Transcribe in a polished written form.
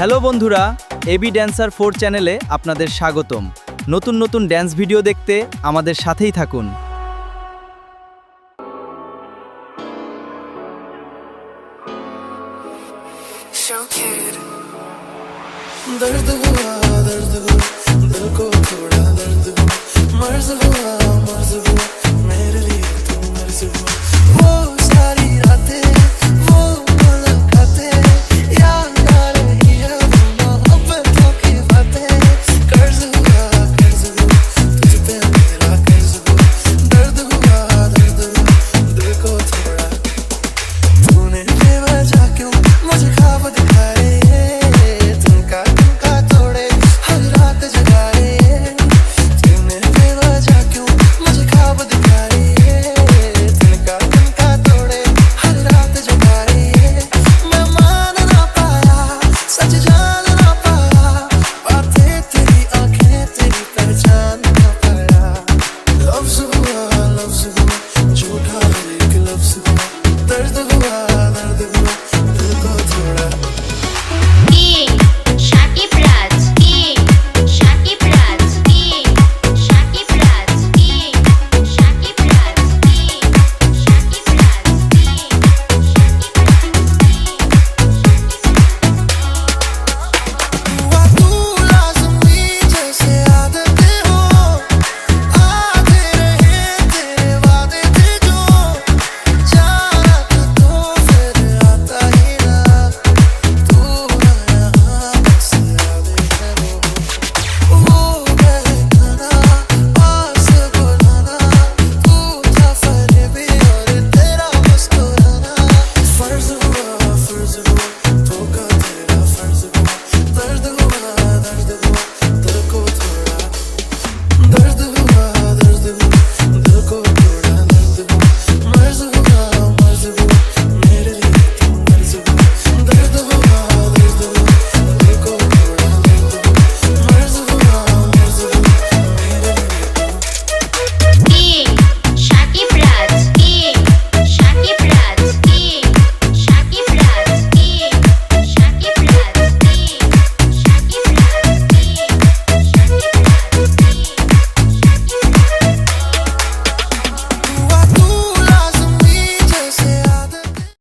Hello বন্ধুরা, AB dancer 4 চ্যানেলে আপনাদের স্বাগতম। নতুন নতুন ড্যান্স ভিডিও দেখতে আমাদের সাথেই থাকুন। दर्द हुआ दिल को थोड़ा दर्द हुआ मर्ज हुआ मेरे लिए तू मर्ज हुआ वो सारी रातें वो मुलाकातें याद आ रही है वो मोहब्बतों की बातें कर्ज हुआ तुझ पे मेरा कर्ज हुआ दर्द हुआ दिल को थोड़ा तूने बेवजह क्यों मुझे ख्वाब दिखाए